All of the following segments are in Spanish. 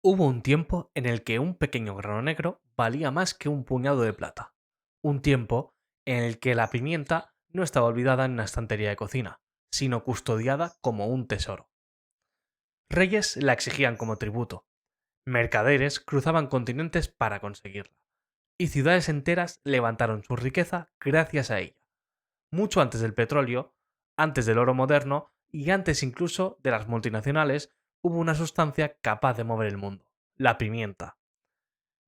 Hubo un tiempo en el que un pequeño grano negro valía más que un puñado de plata. Un tiempo en el que la pimienta no estaba olvidada en una estantería de cocina, sino custodiada como un tesoro. Reyes la exigían como tributo, mercaderes cruzaban continentes para conseguirla, y ciudades enteras levantaron su riqueza gracias a ella, mucho antes del petróleo, antes del oro moderno y antes incluso de las multinacionales. Hubo una sustancia capaz de mover el mundo: la pimienta.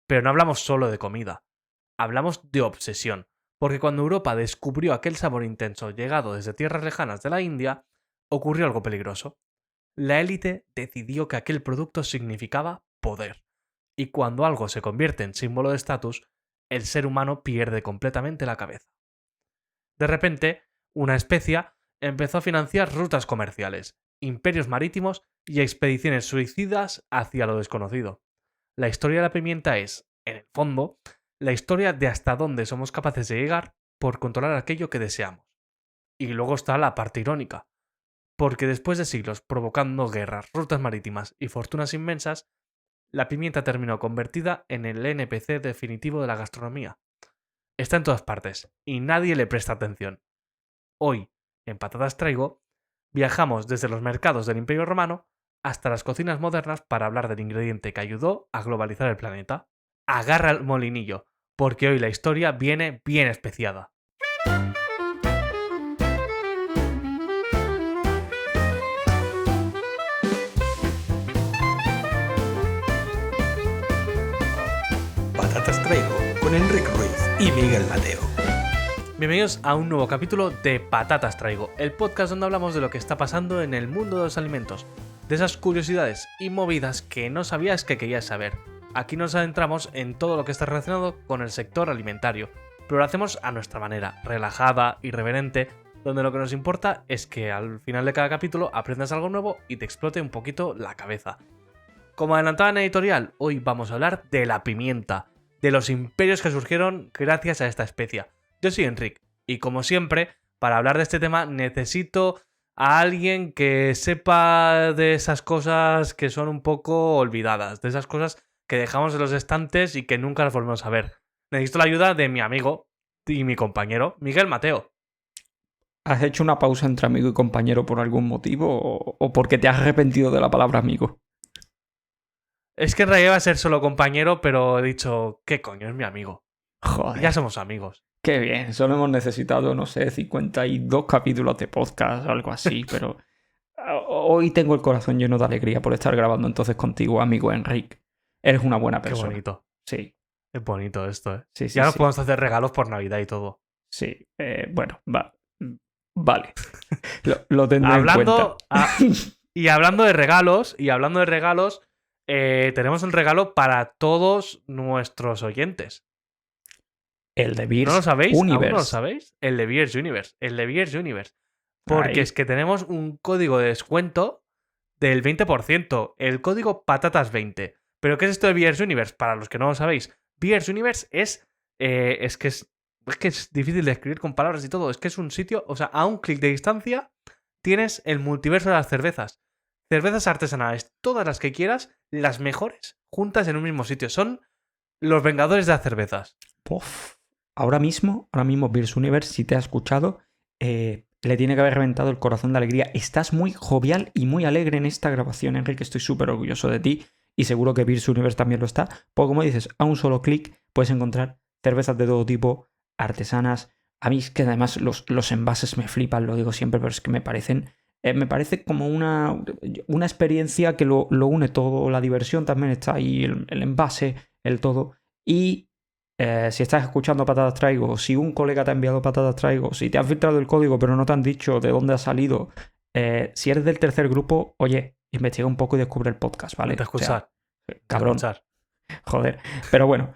Pero no hablamos solo de comida, hablamos de obsesión, porque cuando Europa descubrió aquel sabor intenso llegado desde tierras lejanas de la India, ocurrió algo peligroso. La élite decidió que aquel producto significaba poder, y cuando algo se convierte en símbolo de estatus, el ser humano pierde completamente la cabeza. De repente, una especia empezó a financiar rutas comerciales, imperios marítimos y expediciones suicidas hacia lo desconocido. La historia de la pimienta es, en el fondo, la historia de hasta dónde somos capaces de llegar por controlar aquello que deseamos. Y luego está la parte irónica, porque después de siglos provocando guerras, rutas marítimas y fortunas inmensas, la pimienta terminó convertida en el NPC definitivo de la gastronomía. Está en todas partes y nadie le presta atención. Hoy, en Patatas Traigo, viajamos desde los mercados del Imperio Romano hasta las cocinas modernas para hablar del ingrediente que ayudó a globalizar el planeta. Agarra el molinillo, porque hoy la historia viene bien especiada. Patatas Traigo con Enrique Ruiz y Miguel Mateo. Bienvenidos a un nuevo capítulo de Patatas Traigo, el podcast donde hablamos de lo que está pasando en el mundo de los alimentos, de esas curiosidades y movidas que no sabías que querías saber. Aquí nos adentramos en todo lo que está relacionado con el sector alimentario, pero lo hacemos a nuestra manera, relajada, irreverente, donde lo que nos importa es que al final de cada capítulo aprendas algo nuevo y te explote un poquito la cabeza. Como adelantaba en editorial, hoy vamos a hablar de la pimienta, de los imperios que surgieron gracias a esta especia. Yo soy Enric, y como siempre, para hablar de este tema necesito a alguien que sepa de esas cosas que son un poco olvidadas, de esas cosas que dejamos en los estantes y que nunca las volvemos a ver. Necesito la ayuda de mi amigo y mi compañero, Miguel Mateo. ¿Has hecho una pausa entre amigo y compañero por algún motivo o porque te has arrepentido de la palabra amigo? Es que en realidad va a ser solo compañero, pero he dicho, ¿qué coño? Es mi amigo. Joder. Ya somos amigos. Qué bien, solo hemos necesitado, no sé, 52 capítulos de podcast o algo así, pero hoy tengo el corazón lleno de alegría por estar grabando entonces contigo, amigo Enric. Eres una buena persona. Qué bonito. Sí. Es bonito esto, ¿eh? Sí, sí, Ya nos sí. podemos hacer regalos por Navidad y todo. Sí, bueno, vale. Lo tendré en cuenta. Y hablando de regalos, tenemos un regalo para todos nuestros oyentes. El de Beers ¿No lo sabéis? Universe. ¿Aún no lo sabéis? El de Beers Universe. El de Beers Universe. Porque Ahí. es que tenemos un código de descuento del 20%. El código patatas20. ¿Pero qué es esto de Beers Universe? Para los que no lo sabéis, Beers Universe es que es difícil de escribir con palabras y todo. Es que es un sitio, o sea, a un clic de distancia tienes el multiverso de las cervezas. Cervezas artesanales, todas las que quieras, las mejores, juntas en un mismo sitio. Son los vengadores de las cervezas. Puff. Ahora mismo Beers Universe, si te ha escuchado, le tiene que haber reventado el corazón de alegría. Estás muy jovial y muy alegre en esta grabación, Enrique. Estoy súper orgulloso de ti y seguro que Beers Universe también lo está. Porque como dices, a un solo clic puedes encontrar cervezas de todo tipo, artesanas. A mí es que además los envases me flipan, lo digo siempre, pero es que me parece como una experiencia que lo une todo. La diversión también está ahí, el envase, el todo. Y si estás escuchando Patatas Traigo, si un colega te ha enviado Patatas Traigo, si te han filtrado el código pero no te han dicho de dónde ha salido, si eres del tercer grupo, oye, investiga un poco y descubre el podcast, ¿vale? Vete a escuchar. Cabrón. Joder. Pero bueno,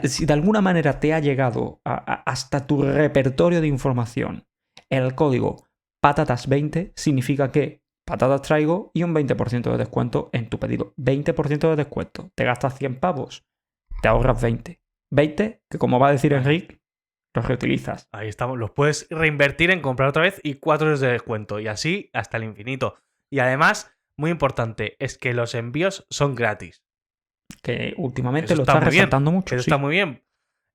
si de alguna manera te ha llegado hasta tu repertorio de información el código Patatas20, significa que Patatas Traigo y un 20% de descuento en tu pedido. 20% de descuento. Te gastas 100 pavos, te ahorras 20. 20, que como va a decir Enric, los reutilizas. Ahí estamos. Los puedes reinvertir en comprar otra vez y 4 euros de descuento. Y así hasta el infinito. Y además, muy importante, es que los envíos son gratis. que últimamente Eso lo está está muy bien, resaltando mucho. Eso sí. está muy bien.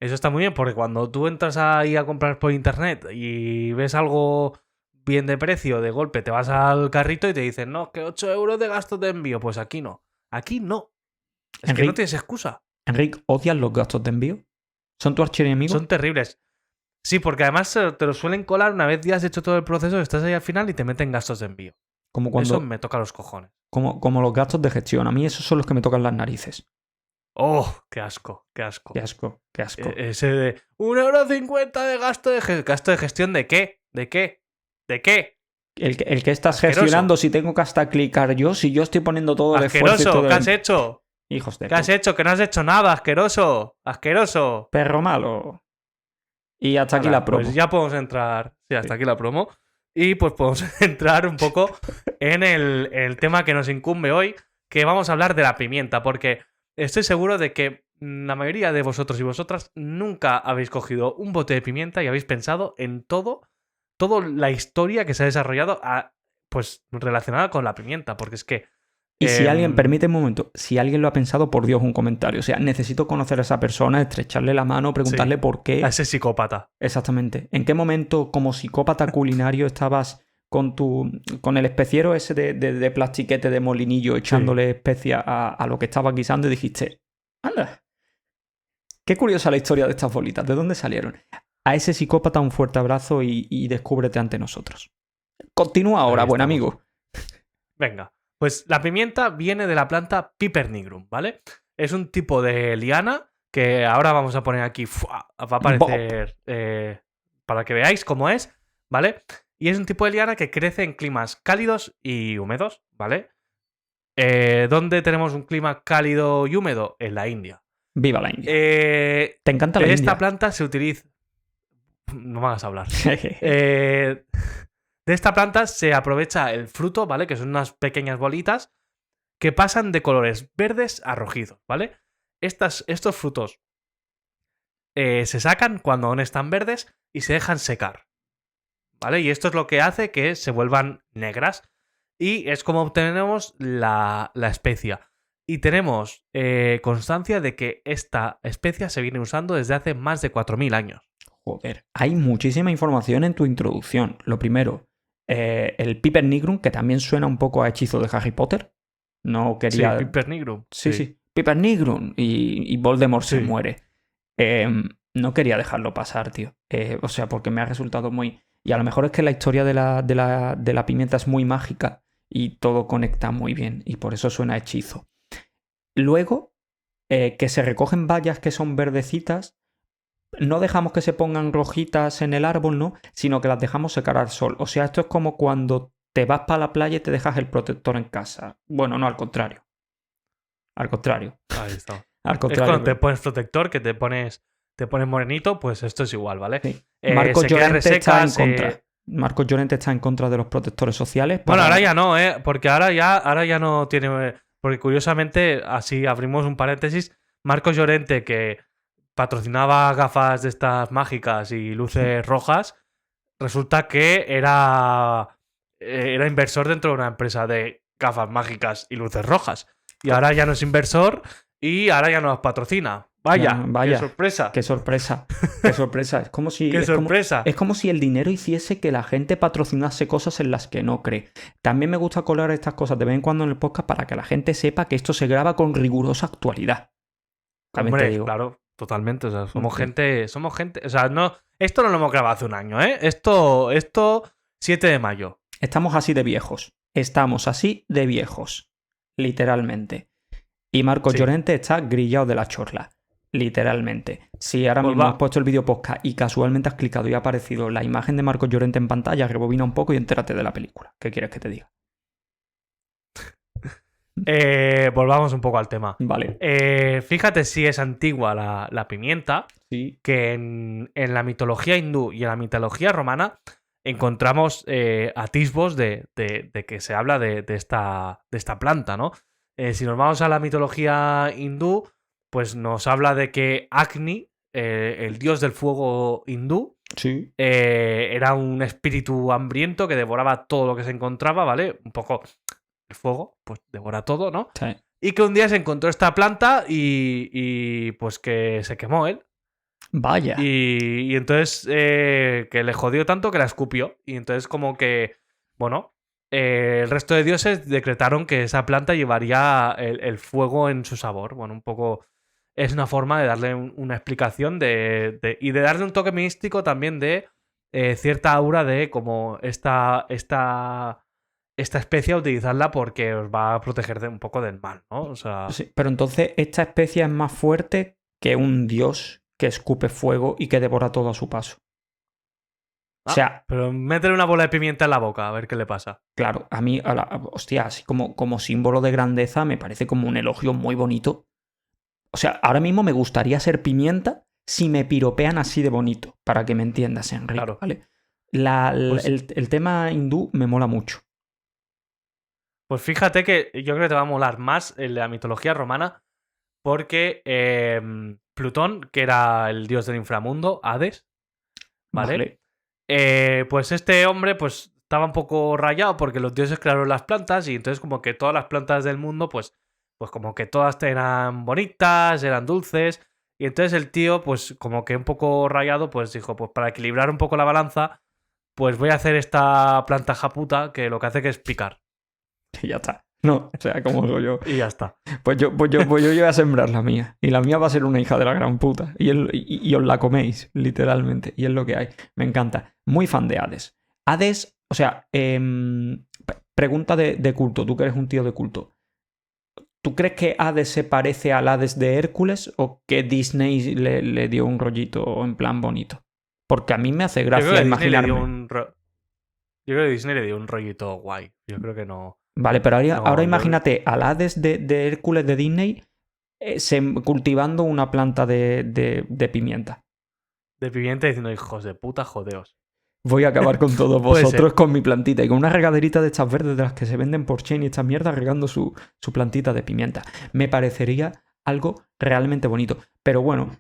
Eso está muy bien, porque cuando tú entras ahí a comprar por internet y ves algo bien de precio, de golpe te vas al carrito y te dicen, no, que 8 euros de gastos de envío. Pues aquí no. Aquí no. Es que no tienes excusa. Enric, ¿odias los gastos de envío? ¿Son tu archienemigo? Son terribles. Sí, porque además te lo suelen colar una vez ya has hecho todo el proceso, estás ahí al final y te meten gastos de envío. Como Eso cuando, me toca los cojones. como los gastos de gestión. A mí esos son los que me tocan las narices. ¡Oh! ¡Qué asco! ¡Qué asco! Qué asco, qué asco. Ese de 1,50 € de gasto de gestión. ¿Gasto de gestión de qué? ¿De qué? ¿De qué? El que estás Asqueroso. gestionando, si tengo que hasta clicar yo, si yo estoy poniendo todo el esfuerzo y ¡Asqueroso! todo ¿Qué el... has hecho? Hijos de ¿Qué has hecho? Que no has hecho nada, asqueroso. Asqueroso. perro malo. Y hasta aquí Hala, la promo. Pues ya podemos entrar. Sí, hasta Sí. aquí la promo. Y pues podemos entrar un poco en el tema que nos incumbe hoy, que vamos a hablar de la pimienta, porque estoy seguro de que la mayoría de vosotros y vosotras nunca habéis cogido un bote de pimienta y habéis pensado en toda la historia que se ha desarrollado pues relacionada con la pimienta, porque es que Y si alguien, permite un momento, si alguien lo ha pensado, por Dios, un comentario. O sea, necesito conocer a esa persona, estrecharle la mano, preguntarle por qué. a ese psicópata. Exactamente. ¿En qué momento, como psicópata culinario, estabas con el especiero ese de plastiquete de molinillo echándole especias a lo que estabas guisando y dijiste, anda, qué curiosa la historia de estas bolitas, ¿de dónde salieron? A ese psicópata un fuerte abrazo y descúbrete ante nosotros. Continúa ahora, Ahí buen estamos. amigo. Venga, pues la pimienta viene de la planta Piper nigrum, ¿vale? Es un tipo de liana que ahora vamos a poner aquí, ¡fua! Va a aparecer para que veáis cómo es, ¿vale? Y es un tipo de liana que crece en climas cálidos y húmedos, ¿vale? ¿Dónde tenemos un clima cálido y húmedo? En la India. Viva la India. Te encanta la de esta India. planta se utiliza... No me hagas hablar. De esta planta se aprovecha el fruto, ¿vale? Que son unas pequeñas bolitas que pasan de colores verdes a rojizos, ¿vale? Estos frutos se sacan cuando aún están verdes y se dejan secar, ¿vale? Y esto es lo que hace que se vuelvan negras y es como obtenemos la especia. Y tenemos constancia de que esta especia se viene usando desde hace más de 4.000 años. Joder, hay muchísima información en tu introducción. Lo primero, el Piper nigrum, que también suena un poco a hechizo de Harry Potter. No quería... Sí, Piper nigrum. Sí. Piper nigrum. Y Voldemort se Sí. muere. No quería dejarlo pasar, tío. O sea, porque me ha resultado muy... Y a lo mejor es que la historia de la pimienta es muy mágica y todo conecta muy bien. Y por eso suena a hechizo. Luego, que se recogen bayas que son verdecitas. No dejamos que se pongan rojitas en el árbol, ¿no? Sino que las dejamos secar al sol. O sea, esto es como cuando te vas para la playa y te dejas el protector en casa. Bueno, no, al contrario. Al contrario. Ahí está. Al Es contrario. cuando te pones protector, que te pones morenito, pues esto es igual, ¿vale? Sí. Marcos se queda Llorente está en reseca, contra. Marcos Llorente está en contra de los protectores sociales. Bueno, ahora ya no, ¿eh? Porque ahora ya no tiene... Porque curiosamente, así abrimos un paréntesis, Marcos Llorente, que patrocinaba gafas de estas mágicas y luces rojas, resulta que era inversor dentro de una empresa de gafas mágicas y luces rojas. Y ahora ya no es inversor y ahora ya nos patrocina. Vaya, Vaya. qué sorpresa. Qué sorpresa. Qué sorpresa. Es como si... Qué es como- sorpresa. Es como si el dinero hiciese que la gente patrocinase cosas en las que no cree. También me gusta colar estas cosas de vez en cuando en el podcast para que la gente sepa que esto se graba con rigurosa actualidad. También Hombre, te digo. claro, totalmente. O sea, somos Sí. gente. O sea, no. Esto no lo hemos grabado hace un año, ¿eh? Esto 7 de mayo. Estamos así de viejos. Estamos así de viejos. Literalmente. Y Marcos Sí. Llorente está grillado de la chorla. Literalmente. Si ahora Pues mismo va. has puesto el vídeo podcast y casualmente has clicado y ha aparecido la imagen de Marcos Llorente en pantalla, rebobina un poco y entérate de la película. ¿Qué quieres que te diga? Volvamos un poco al tema. Vale. Fíjate si es antigua la pimienta, Sí. que en la mitología hindú y en la mitología romana encontramos atisbos de que se habla de esta planta, ¿no? Si nos vamos a la mitología hindú, pues nos habla de que Agni, el dios del fuego hindú, Sí. era un espíritu hambriento que devoraba todo lo que se encontraba, ¿vale? Un poco el fuego, pues devora todo, ¿no? Sí. y que un día se encontró esta planta y pues que se quemó él. Vaya. Y entonces que le jodió tanto que la escupió. Y entonces como que, bueno, el resto de dioses decretaron que esa planta llevaría el fuego en su sabor. Bueno, un poco es una forma de darle una explicación y de darle un toque místico también de cierta aura de como esta especie, utilizarla porque os va a proteger un poco del mal, ¿no? O sea, Sí, pero entonces esta especie es más fuerte que un dios que escupe fuego y que devora todo a su paso. O sea, pero métele una bola de pimienta en la boca a ver qué le pasa. claro, a mí, hostia, así como símbolo de grandeza me parece como un elogio muy bonito. O sea, ahora mismo me gustaría ser pimienta si me piropean así de bonito, para que me entiendas, Enrique, Claro. ¿vale? Pues- El tema hindú me mola mucho. Pues fíjate que yo creo que te va a molar más el de la mitología romana porque Plutón, que era el dios del inframundo, Hades, ¿vale? Pues este hombre pues estaba un poco rayado porque los dioses crearon las plantas y entonces como que todas las plantas del mundo pues como que todas eran bonitas, eran dulces y entonces el tío pues como que un poco rayado pues dijo pues para equilibrar un poco la balanza pues voy a hacer esta planta japuta que lo que hace que es picar Y ya está. No, o sea, como digo yo. y ya está. Pues yo voy a sembrar la mía. Y la mía va a ser una hija de la gran puta. Y os la coméis, literalmente. Y es lo que hay. Me encanta. Muy fan de Hades. Hades, o sea, pregunta de culto. Tú que eres un tío de culto. ¿Tú crees que Hades se parece al Hades de Hércules o que Disney le dio un rollito en plan bonito? Porque a mí me hace Yo creo gracia que Disney le imaginarme. yo creo que Disney le dio un rollito guay. Yo creo que no. Vale, pero ahora, No, ahora yo- imagínate al Hades de Hércules de Disney cultivando una planta de pimienta. De pimienta diciendo hijos de puta, jodeos. Voy a acabar con todos Puede vosotros ser. con mi plantita y con una regaderita de estas verdes de las que se venden por Chain y estas mierdas regando su plantita de pimienta. Me parecería algo realmente bonito. Pero bueno,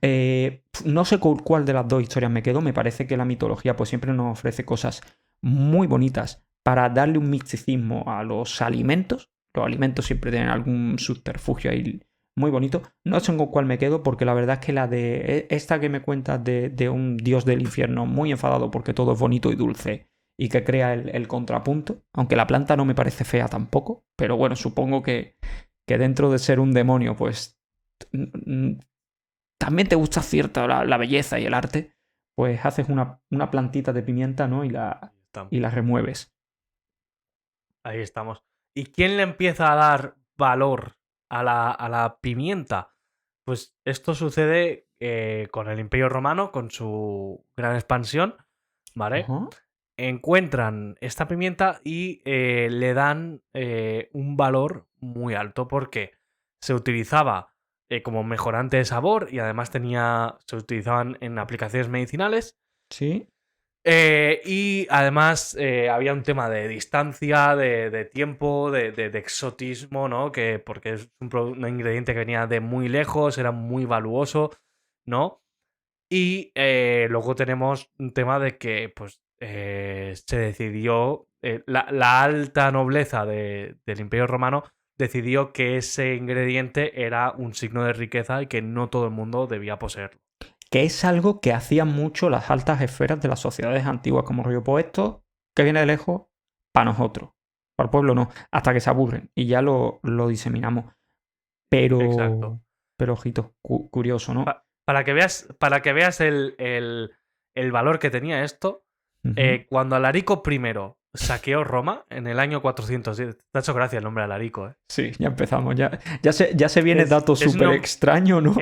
no sé con cuál de las dos historias me quedo. Me parece que la mitología pues siempre nos ofrece cosas muy bonitas para darle un misticismo a los alimentos. Los alimentos siempre tienen algún subterfugio ahí muy bonito. No sé con cuál me quedo porque la verdad es que la de esta que me cuentas de un dios del infierno muy enfadado porque todo es bonito y dulce y que crea el contrapunto, aunque la planta no me parece fea tampoco, pero bueno, supongo que dentro de ser un demonio pues también te gusta cierta la belleza y el arte, pues haces una plantita de pimienta, ¿no? Y la remueves. Ahí estamos. ¿Y quién le empieza a dar valor a la pimienta? Pues esto sucede con el Imperio Romano, con su gran expansión, ¿vale? Ajá. Encuentran esta pimienta y le dan un valor muy alto porque se utilizaba como mejorante de sabor y además se utilizaban en aplicaciones medicinales. Sí. Y además había un tema de distancia, de tiempo, de exotismo, ¿no? Porque es un ingrediente que venía de muy lejos, era muy valuoso, ¿no? Y luego tenemos un tema de que pues, se decidió, la alta nobleza del Imperio Romano decidió que ese ingrediente era un signo de riqueza y que no todo el mundo debía poseerlo. Que es algo que hacían mucho las altas esferas de las sociedades antiguas, como rollo, pues esto que viene de lejos, para nosotros, para el pueblo no, hasta que se aburren y ya lo diseminamos. Exacto. Pero ojito, curioso, ¿no? Para que veas el valor que tenía esto, Ujú. cuando Alarico I saqueó Roma en el año 410, te ha hecho gracia el nombre Alarico, ¿eh? Sí, ya empezamos, ya se viene Es- dato es un súper nom- extraño, ¿no?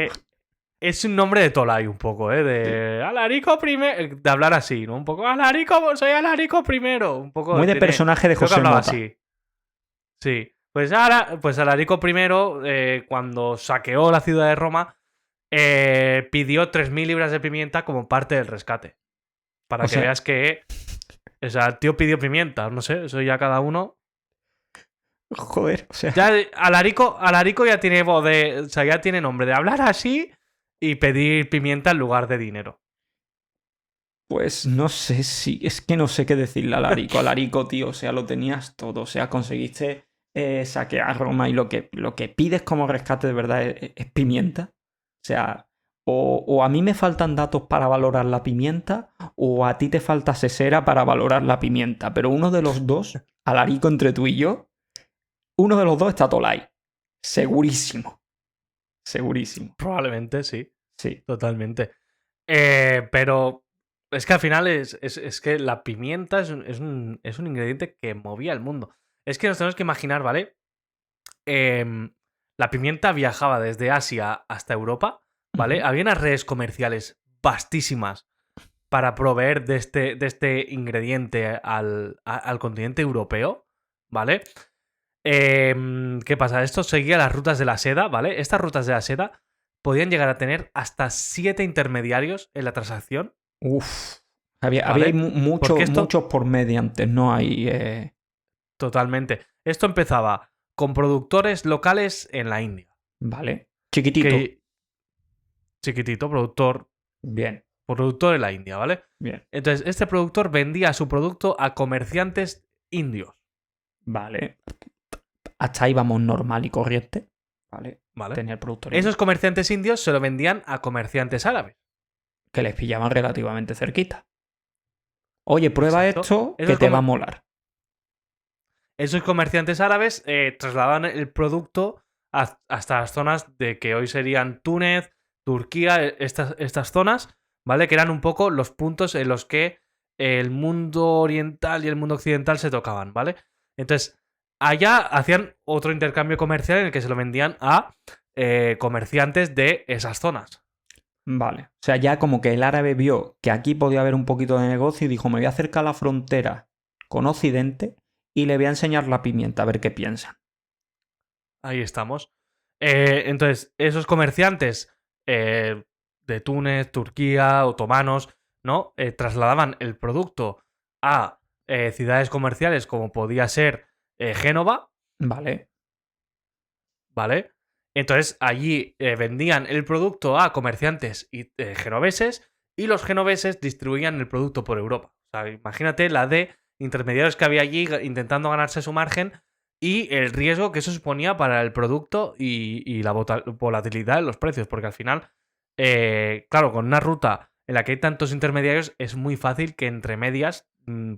Es un nombre de Tolai un poco, ¿eh? De Alarico I, de hablar así, ¿no? Un poco, Alarico, soy Alarico I, un poco... Muy de personaje de creo que José hablaba Mota. así. Sí. Pues ahora, pues Alarico I, cuando saqueó la ciudad de Roma, pidió 3.000 libras de pimienta como parte del rescate. Para O que sea- veas que... O sea, el tío pidió pimienta, no sé, eso ya cada uno... Joder, o sea. Ya Alarico ya tiene voz de... O sea, ya tiene nombre de hablar así y pedir pimienta en lugar de dinero. Pues no sé si. Es que no sé qué decirle a Alarico. Alarico, tío, o sea, lo tenías todo. O sea, conseguiste saquear Roma y lo que pides como rescate de verdad es pimienta. O sea, o a mí me faltan datos para valorar la pimienta, o a ti te falta sesera para valorar la pimienta. Pero uno de los dos, Alarico entre tú y yo, uno de los dos está Tolai. Segurísimo. Segurísimo. Probablemente sí, Sí. totalmente. Pero es que al final es que la pimienta es un ingrediente que movía el mundo. Es que nos tenemos que imaginar, ¿vale? La pimienta viajaba desde Asia hasta Europa, ¿vale? Ujú. Había unas redes comerciales vastísimas para proveer de este ingrediente al continente europeo, ¿vale? ¿Qué pasa? Esto seguía las rutas de la seda, ¿vale? Estas rutas de la seda podían llegar a tener hasta 7 intermediarios en la transacción. Uf. Había ¿Vale? Porque esto- muchos por mediante, no hay... Totalmente. Esto empezaba con productores locales en la India. Vale. Chiquitito. Que, chiquitito, productor Bien, en la India, ¿vale? bien. Entonces, este productor vendía su producto a comerciantes indios, Vale. Hasta ahí vamos normal y corriente. Vale. ¿vale? Tenía el productor Esos comerciantes indios se lo vendían a comerciantes árabes. que les pillaban relativamente cerquita. Oye, prueba Exacto. esto Esos que te va a comer- molar. Esos comerciantes árabes trasladaban el producto hasta las zonas de que hoy serían Túnez, Turquía, estas zonas, ¿vale? Que eran un poco los puntos en los que el mundo oriental y el mundo occidental se tocaban, ¿vale? Entonces, allá hacían otro intercambio comercial en el que se lo vendían a comerciantes de esas zonas. Vale. O sea, ya como que el árabe vio que aquí podía haber un poquito de negocio y dijo, me voy a acercar a la frontera con Occidente y le voy a enseñar la pimienta a ver qué piensan. Ahí estamos. Entonces, esos comerciantes de Túnez, Turquía, otomanos, ¿no? Trasladaban el producto a ciudades comerciales como podía ser Génova, Vale. ¿vale? Entonces, allí vendían el producto a comerciantes genoveses y los genoveses distribuían el producto por Europa. O sea, imagínate la de intermediarios que había allí intentando ganarse su margen y el riesgo que eso suponía para el producto y la volatilidad de los precios, porque al final, claro, con una ruta en la que hay tantos intermediarios, es muy fácil que entre medias,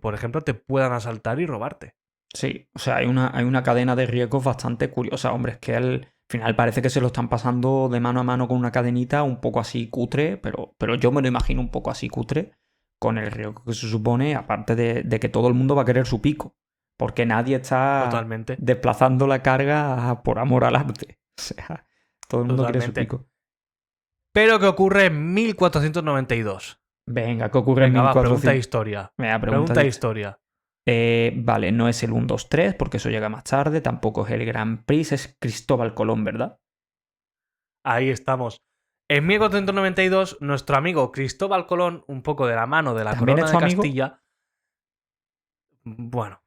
por ejemplo, te puedan asaltar y robarte. Sí, o sea, hay una cadena de riesgos bastante curiosa. Hombre, es que al final parece que se lo están pasando de mano a mano con una cadenita un poco así cutre, pero yo me lo imagino un poco así cutre, con el riesgo que se supone, aparte de que todo el mundo va a querer su pico. Porque nadie está Totalmente. desplazando la carga por amor al arte. O sea, todo el mundo quiere su Totalmente. pico. Pero ¿qué ocurre en 1492? Venga, ¿qué ocurre en Venga, va, pregunta de 1400? historia. Venga, Pregunta de historia. Vale, no es el 1, 2, 3, porque eso llega más tarde. Tampoco es el Grand Prix, es Cristóbal Colón, ¿verdad? Ahí estamos. En 1492, nuestro amigo Cristóbal Colón, un poco de la mano de la ¿También corona es de tu amigo? Castilla. Bueno.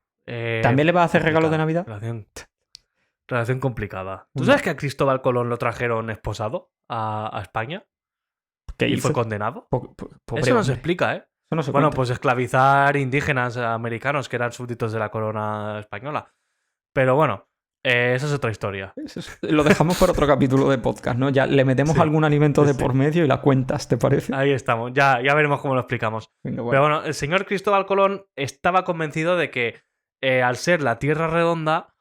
¿También le vas a hacer regalo de complicada. Navidad? Relación complicada. ¿Tú Bueno. sabes que a Cristóbal Colón lo trajeron esposado a España? ¿Qué Y hizo? fue condenado. Pobre Eso no se hombre. explica, ¿eh? Eso no se Bueno, cuenta. pues esclavizar indígenas americanos que eran súbditos de la corona española. Pero bueno, esa es otra historia. Lo dejamos para otro capítulo de podcast, ¿no? Ya le metemos Sí, algún alimento de sí. por medio y la cuentas, ¿te parece? Ahí estamos, ya veremos cómo lo explicamos. Venga, bueno. Pero bueno, el señor Cristóbal Colón estaba convencido de que al ser la Tierra redonda,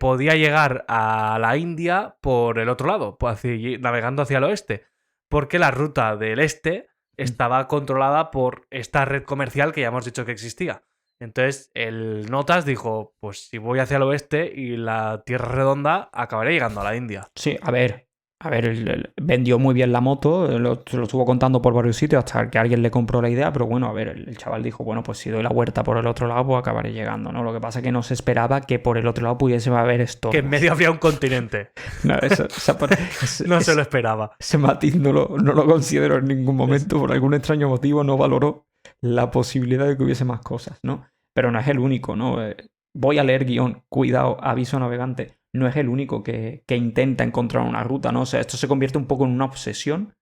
podía llegar a la India por el otro lado, navegando hacia el oeste, porque la ruta del este estaba controlada por esta red comercial que ya hemos dicho que existía. Entonces el Notas dijo, pues si voy hacia el oeste y la Tierra redonda, acabaré llegando a la India. Sí, a ver, él vendió muy bien la moto, se lo estuvo contando por varios sitios hasta que alguien le compró la idea, pero bueno, a ver, el chaval dijo, bueno, pues si doy la vuelta por el otro lado, pues acabaré llegando, ¿no? Lo que pasa es que no se esperaba que por el otro lado pudiese haber esto. Que en medio había un continente. No, No se lo esperaba. Ese matiz no lo considero en ningún momento, por algún extraño motivo no valoró la posibilidad de que hubiese más cosas, ¿no? Pero no es el único, ¿no? Voy a leer guión, cuidado, aviso navegante. No es el único que intenta encontrar una ruta, ¿no? O sea, esto se convierte un poco en una obsesión,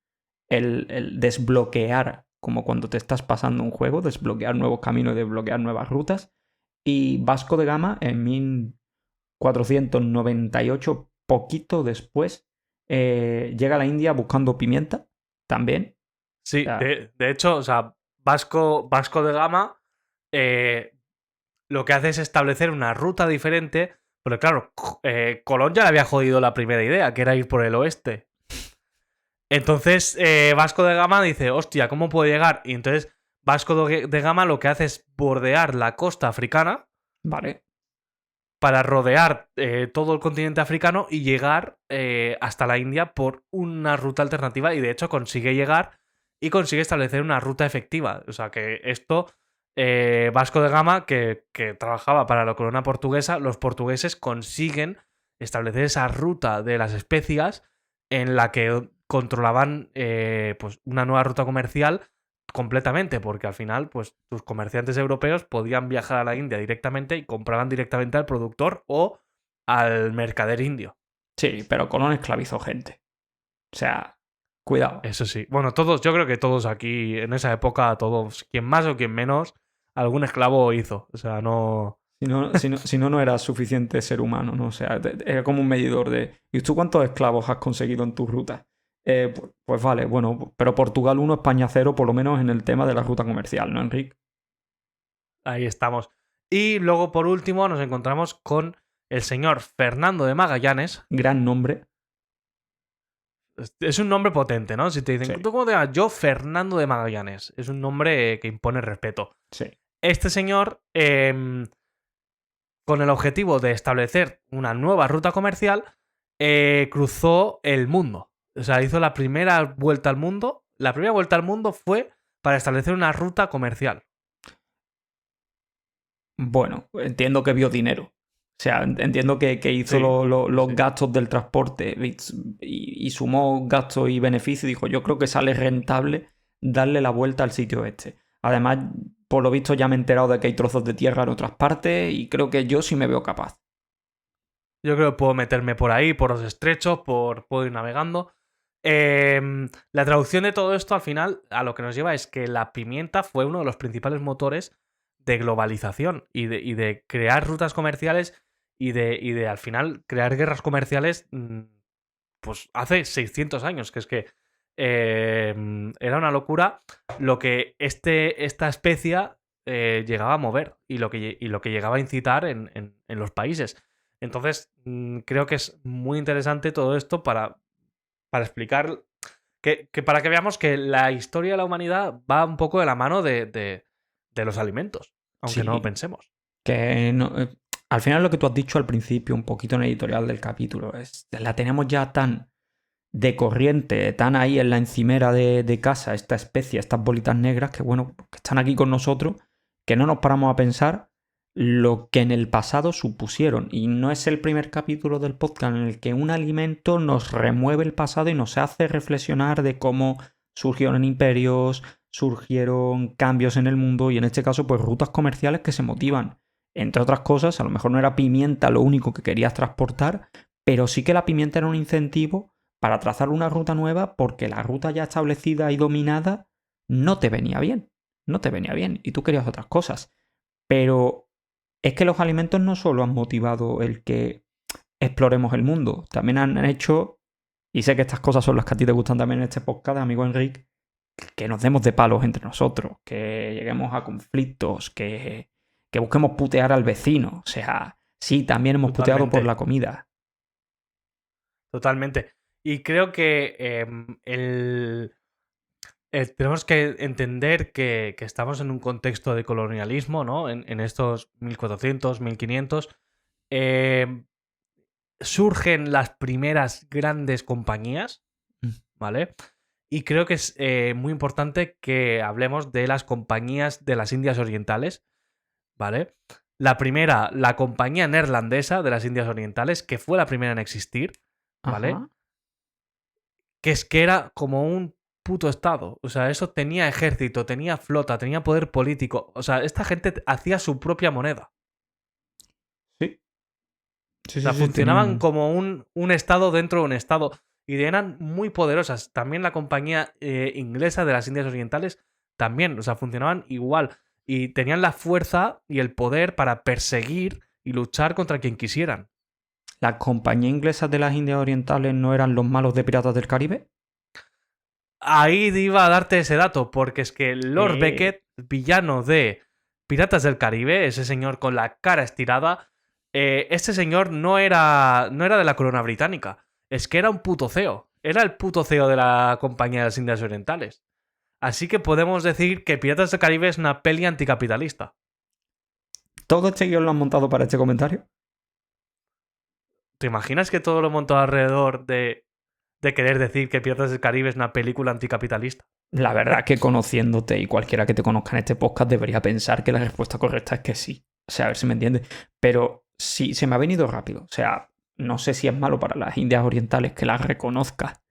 el desbloquear, como cuando te estás pasando un juego, desbloquear nuevos caminos y desbloquear nuevas rutas. Y Vasco de Gama, en 1498, poquito después, llega a la India buscando pimienta, también. Sí, O sea, de hecho, o sea, Vasco de Gama lo que hace es establecer una ruta diferente, pero claro, Colón ya le había jodido la primera idea, que era ir por el oeste. Entonces, Vasco de Gama dice, hostia, ¿cómo puedo llegar? Y entonces, Vasco de Gama lo que hace es bordear la costa africana vale. para rodear todo el continente africano y llegar hasta la India por una ruta alternativa, y de hecho consigue llegar y consigue establecer una ruta efectiva. O sea que esto, Vasco de Gama, que trabajaba para la corona portuguesa, los portugueses consiguen establecer esa ruta de las especias en la que controlaban pues una nueva ruta comercial completamente, porque al final, pues tus comerciantes europeos podían viajar a la India directamente y compraban directamente al productor o al mercader indio. Sí, pero Colón esclavizó gente. O sea, cuidado. Eso sí. Bueno, todos, yo creo que todos aquí, en esa época, todos, quien más o quien menos, algún esclavo hizo. O sea, no. Si no, no era suficiente ser humano, ¿no? O sea, era como un medidor de. ¿Y tú cuántos esclavos has conseguido en tu ruta? Pues vale, bueno, pero Portugal 1, España 0, por lo menos en el tema de la ruta comercial, ¿no, Enrique? Ahí estamos. Y luego, por último, nos encontramos con el señor Fernando de Magallanes. Gran nombre. Es un nombre potente, ¿no? Si te dicen, Sí. ¿tú cómo te llamas? Yo, Fernando de Magallanes. Es un nombre que impone respeto. Sí. Este señor, con el objetivo de establecer una nueva ruta comercial, cruzó el mundo. O sea, hizo la primera vuelta al mundo. La primera vuelta al mundo fue para establecer una ruta comercial. Bueno, entiendo que vio dinero. O sea, entiendo que hizo Sí, los sí. gastos del transporte y sumó gastos y beneficios y dijo, yo creo que sale rentable darle la vuelta al sitio este. Además, por lo visto ya me he enterado de que hay trozos de tierra en otras partes y creo que yo sí me veo capaz. Yo creo que puedo meterme por ahí, por los estrechos, puedo ir navegando. La traducción de todo esto, al final, a lo que nos lleva es que la pimienta fue uno de los principales motores de globalización y de crear rutas comerciales y de al final crear guerras comerciales pues hace 600 años, que es que era una locura lo que esta especia llegaba a mover y lo que llegaba a incitar en los países. Entonces, creo que es muy interesante todo esto para explicar que para que veamos que la historia de la humanidad va un poco de la mano de los alimentos, aunque no lo Sí, pensemos. que al final lo que tú has dicho al principio, un poquito en el editorial del capítulo, la tenemos ya tan de corriente, tan ahí en la encimera de casa, esta especie, estas bolitas negras, que bueno, que están aquí con nosotros, que no nos paramos a pensar lo que en el pasado supusieron. Y no es el primer capítulo del podcast en el que un alimento nos remueve el pasado y nos hace reflexionar de cómo surgieron imperios, surgieron cambios en el mundo y en este caso pues rutas comerciales que se motivan. Entre otras cosas, a lo mejor no era pimienta lo único que querías transportar, pero sí que la pimienta era un incentivo para trazar una ruta nueva porque la ruta ya establecida y dominada no te venía bien. No te venía bien y tú querías otras cosas. Pero es que los alimentos no solo han motivado el que exploremos el mundo, también han hecho, y sé que estas cosas son las que a ti te gustan también en este podcast, amigo Enrique, que nos demos de palos entre nosotros, que lleguemos a conflictos, que busquemos putear al vecino. O sea, sí, también hemos puteado por la comida. Totalmente. Y creo que tenemos que entender que estamos en un contexto de colonialismo, ¿no? En estos 1400, 1500. Surgen las primeras grandes compañías, ¿vale? Y creo que es muy importante que hablemos de las compañías de las Indias Orientales, ¿vale? La primera, la compañía neerlandesa de las Indias Orientales, que fue la primera en existir, ¿vale? Ajá. Que era como un puto estado. O sea, eso tenía ejército, tenía flota, tenía poder político. O sea, esta gente hacía su propia moneda. Sí. Sí, O sea, sí, funcionaban tenían... como un estado dentro de un estado. Y eran muy poderosas. También la compañía inglesa de las Indias Orientales también. O sea, funcionaban igual. Y tenían la fuerza y el poder para perseguir y luchar contra quien quisieran. ¿Las compañías inglesas de las Indias Orientales no eran los malos de Piratas del Caribe? Ahí iba a darte ese dato, porque es que Lord Eh. Beckett, villano de Piratas del Caribe, ese señor con la cara estirada, este señor no era de la corona británica, es que era un puto CEO. Era el puto CEO de la Compañía de las Indias Orientales. Así que podemos decir que Piratas del Caribe es una peli anticapitalista. ¿Todo este guión lo han montado para este comentario? ¿Te imaginas que todo lo montado alrededor de querer decir que Piratas del Caribe es una película anticapitalista? La verdad que conociéndote y cualquiera que te conozca en este podcast debería pensar que la respuesta correcta es que sí. O sea, a ver si me entiendes. Pero sí, se me ha venido rápido. O sea, no sé si es malo para las Indias Orientales que las reconozcas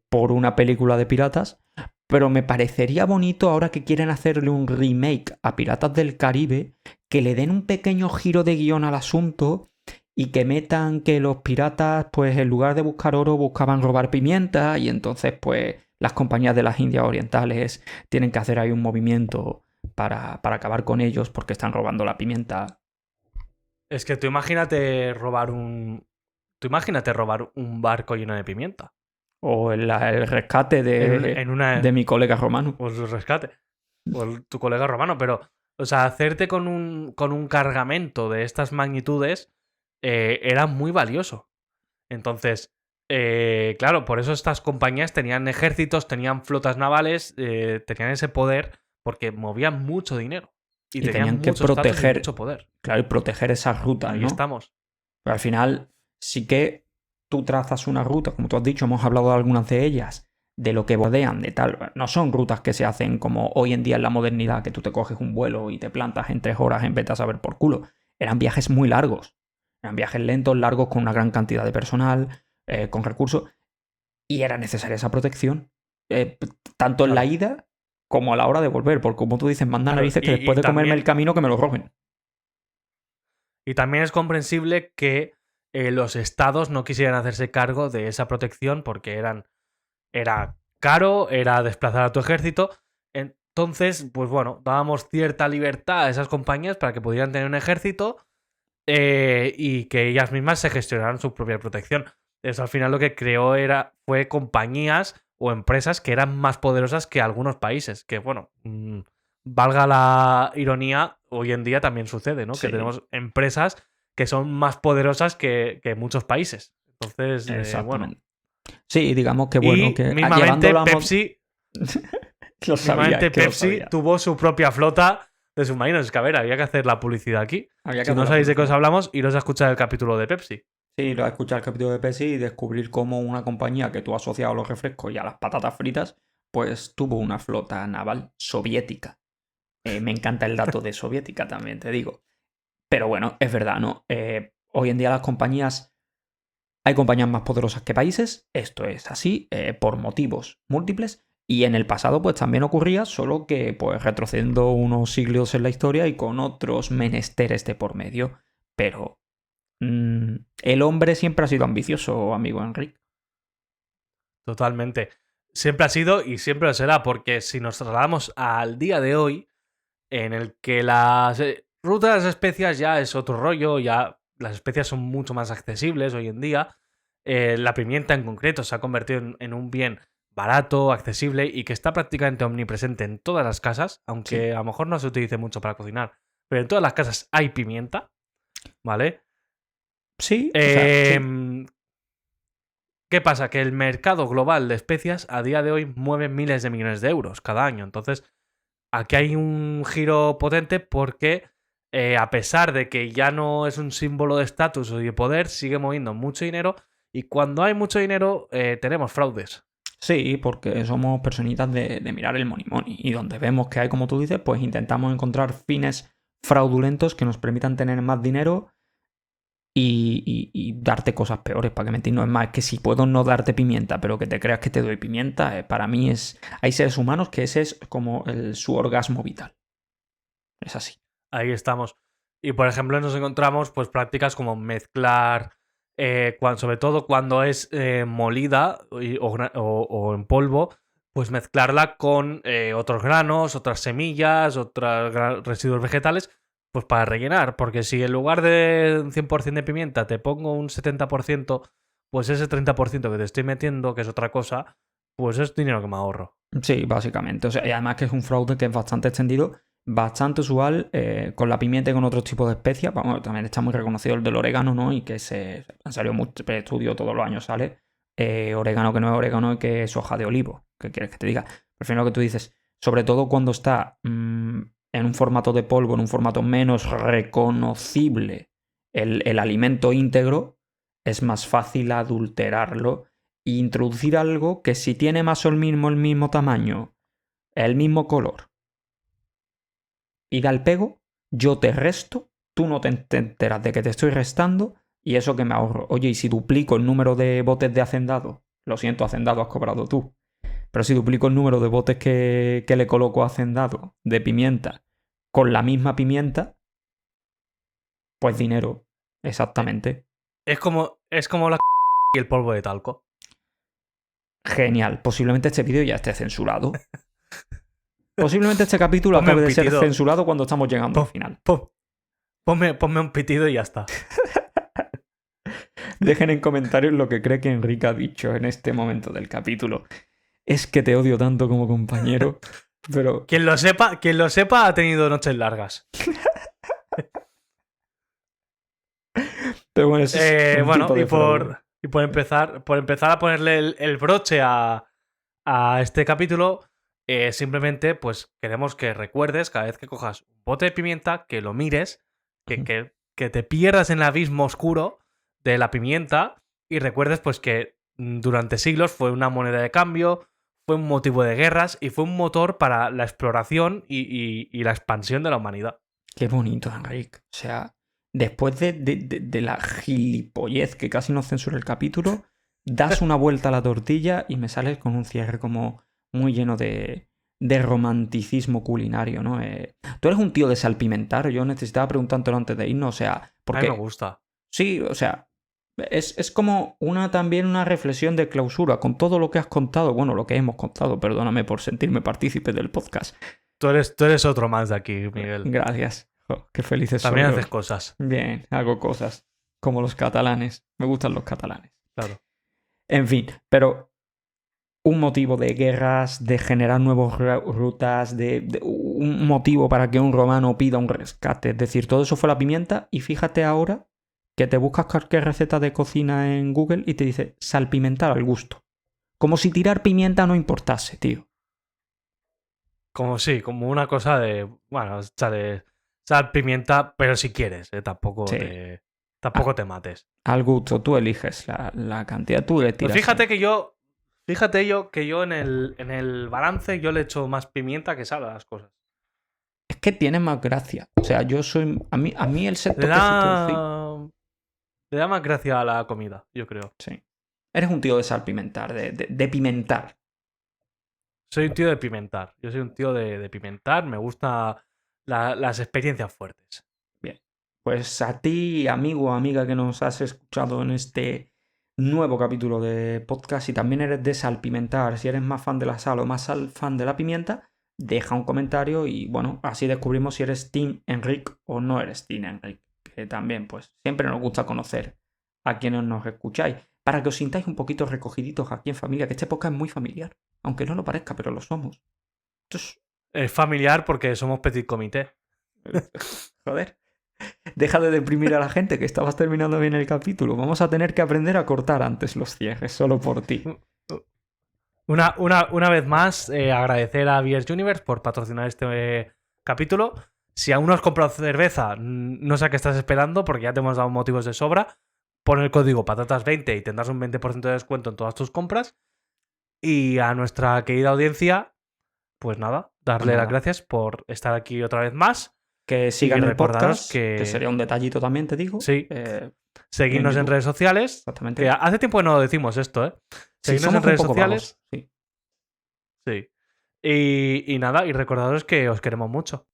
por una película de piratas, pero me parecería bonito ahora que quieren hacerle un remake a Piratas del Caribe, que le den un pequeño giro de guión al asunto y que metan que los piratas, pues en lugar de buscar oro, buscaban robar pimienta y entonces, pues, las compañías de las Indias Orientales tienen que hacer ahí un movimiento para acabar con ellos porque están robando la pimienta. Es que tú imagínate robar un barco lleno de pimienta. O el rescate de mi colega romano. O su rescate. O tu colega romano. Pero, o sea, hacerte con un cargamento de estas magnitudes era muy valioso. Entonces, claro, por eso estas compañías tenían ejércitos, tenían flotas navales, tenían ese poder porque movían mucho dinero. Y tenían que mucho estatus y proteger, mucho poder. claro, y proteger esas rutas, Ahí ¿no? estamos. Pero al final sí que tú trazas una ruta, como tú has dicho, hemos hablado de algunas de ellas, de lo que bordean, de tal. No son rutas que se hacen como hoy en día en la modernidad, que tú te coges un vuelo y te plantas en 3 horas en vez de a saber por culo. Eran viajes muy largos. Eran viajes lentos, largos, con una gran cantidad de personal, con recursos. Y era necesaria esa protección. Tanto en la ida como a la hora de volver. Porque como tú dices, manda narices que después de comerme el camino que me lo roben. Y también es comprensible que los estados no quisieran hacerse cargo de esa protección porque era caro, era desplazar a tu ejército. Entonces, pues bueno, dábamos cierta libertad a esas compañías para que pudieran tener un ejército y que ellas mismas se gestionaran su propia protección. Eso al final lo que creó fue compañías o empresas que eran más poderosas que algunos países. Que bueno, valga la ironía, hoy en día también sucede, ¿no? Sí. Que tenemos empresas que son más poderosas que muchos países. Entonces, bueno. Sí, digamos que bueno. Y que mismamente Pepsi, lo sabía, Pepsi tuvo su propia flota de submarinos. Es que a ver, había que hacer la publicidad aquí. Si no sabéis de qué os hablamos, iros a escuchar el capítulo de Pepsi. Sí, iros a escuchar el capítulo de Pepsi y descubrir cómo una compañía que tú has asociado a los refrescos y a las patatas fritas, pues tuvo una flota naval soviética. Me encanta el dato de soviética también, te digo. Pero bueno, es verdad, ¿no? Hoy en día hay compañías más poderosas que países, esto es así, por motivos múltiples, y en el pasado pues también ocurría, solo que pues retrocediendo unos siglos en la historia y con otros menesteres de por medio. Pero el hombre siempre ha sido ambicioso, amigo Enrique. Totalmente. Siempre ha sido y siempre lo será, porque si nos trasladamos al día de hoy, en el que las rutas de las especias ya es otro rollo, ya las especias son mucho más accesibles hoy en día. La pimienta en concreto se ha convertido en un bien barato, accesible y que está prácticamente omnipresente en todas las casas, aunque a lo mejor no se utilice mucho para cocinar, pero en todas las casas hay pimienta, ¿vale? Sí. Sí. ¿Qué pasa? Que el mercado global de especias a día de hoy mueve miles de millones de euros cada año. Entonces, aquí hay un giro potente porque a pesar de que ya no es un símbolo de estatus o de poder, sigue moviendo mucho dinero y cuando hay mucho dinero tenemos fraudes. Sí, porque somos personitas de mirar el money money y donde vemos que hay, como tú dices, pues intentamos encontrar fines fraudulentos que nos permitan tener más dinero y darte cosas peores, para que mentir. No es más, que si puedo no darte pimienta, pero que te creas que te doy pimienta, para mí es... Hay seres humanos que ese es como su orgasmo vital. Es así. Ahí estamos. Y por ejemplo nos encontramos pues prácticas como mezclar, sobre todo cuando es molida o en polvo, pues mezclarla con otros granos, otras semillas, otros residuos vegetales Pues para rellenar, porque si en lugar de un 100% de pimienta te pongo un 70%, pues ese 30% que te estoy metiendo, que es otra cosa, pues es dinero que me ahorro. Sí, básicamente. O sea, y además que es un fraude que es bastante extendido, bastante usual con la pimienta y con otros tipos de especias. Vamos, también está muy reconocido el del orégano, ¿no? Y que se han salido muchos estudios, todos los años sale. Orégano que no es orégano y que es hoja de olivo. ¿Qué quieres que te diga? Prefiero lo que tú dices. Sobre todo cuando está en un formato de polvo, en un formato menos reconocible el alimento íntegro, es más fácil adulterarlo e introducir algo que si tiene más o el mismo tamaño, el mismo color y da el pego, yo te resto, tú no te enteras de que te estoy restando y eso que me ahorro. Oye, y si duplico el número de botes de hacendado, lo siento, hacendado has cobrado tú, pero si duplico el número de botes que le coloco a hacendado de pimienta con la misma pimienta, pues dinero, exactamente. Es como la y el polvo de talco. Genial. Posiblemente este vídeo ya esté censurado. Posiblemente este capítulo Ponme acabe un de ser pitido. censurado cuando estamos llegando al final. Ponme un pitido y ya está. Dejen en comentarios lo que cree que Enrique ha dicho en este momento del capítulo. Es que te odio tanto como compañero, pero... Quien lo sepa ha tenido noches largas. Pero bueno, ese es un Bueno, tipo de fraude. y por empezar a ponerle el broche a este capítulo, simplemente pues queremos que recuerdes cada vez que cojas un bote de pimienta, que lo mires, que te pierdas en el abismo oscuro de la pimienta y recuerdes pues que durante siglos fue una moneda de cambio, fue un motivo de guerras y fue un motor para la exploración y la expansión de la humanidad. Qué bonito, Enrique. O sea, después de la gilipollez que casi nos censura el capítulo, das una vuelta a la tortilla y me sales con un cierre como muy lleno de romanticismo culinario, ¿no? Tú eres un tío de salpimentar. Yo necesitaba preguntártelo antes de irnos, o sea, A porque... mí me gusta. Sí, o sea, es como también una reflexión de clausura con todo lo que has contado. Bueno, lo que hemos contado, perdóname por sentirme partícipe del podcast. Tú eres otro más de aquí, Miguel. Gracias. Oh, qué felices También soy. haces cosas. Bien, hago cosas. Como los catalanes. Me gustan los catalanes. Claro. En fin, pero un motivo de guerras, de generar nuevas rutas, de un motivo para que un romano pida un rescate. Es decir, todo eso fue la pimienta y fíjate ahora que te buscas cualquier receta de cocina en Google y te dice salpimentar al gusto. Como si tirar pimienta no importase, tío. Como una cosa de, bueno, sal, pimienta, pero si quieres, tampoco Sí. te mates. Al gusto, tú eliges la cantidad, tú le tiras. Pues fíjate que yo en el balance yo le echo más pimienta que sal a las cosas. Es que tiene más gracia. O sea, yo soy... A mí el set Le toquecito... da más gracia a la comida, yo creo. Sí. Eres un tío de salpimentar, de pimentar. Soy un tío de pimentar. Yo soy un tío de pimentar. Me gustan las experiencias fuertes. Bien. Pues a ti, amigo o amiga que nos has escuchado en este nuevo capítulo de podcast, si también eres de salpimentar, si eres más fan de la sal o más fan de la pimienta, deja un comentario y bueno, así descubrimos si eres Team Enrique o no eres Team Enrique. Que también, pues, siempre nos gusta conocer a quienes nos escucháis, para que os sintáis un poquito recogiditos aquí en familia, que este podcast es muy familiar, aunque no lo parezca, pero lo somos. Entonces, Es familiar porque somos petit comité. joder, deja de deprimir a la gente, que estabas terminando bien el capítulo. Vamos a tener que aprender a cortar antes los cierres, solo por ti. Una vez más, agradecer a Beers Universe por patrocinar este capítulo. Si aún no has comprado cerveza, no sé a qué estás esperando, porque ya te hemos dado motivos de sobra. Pon el código patatas20 y tendrás un 20% de descuento en todas tus compras. Y a nuestra querida audiencia, pues nada, darle las gracias por estar aquí otra vez más. Que sigan el podcast, que sería un detallito también, te digo. Sí. Seguidnos en redes sociales. Exactamente. Que hace tiempo que no lo decimos esto, ¿eh? Seguidnos en redes sociales. Vagos. Sí. Y nada, y recordaros que os queremos mucho.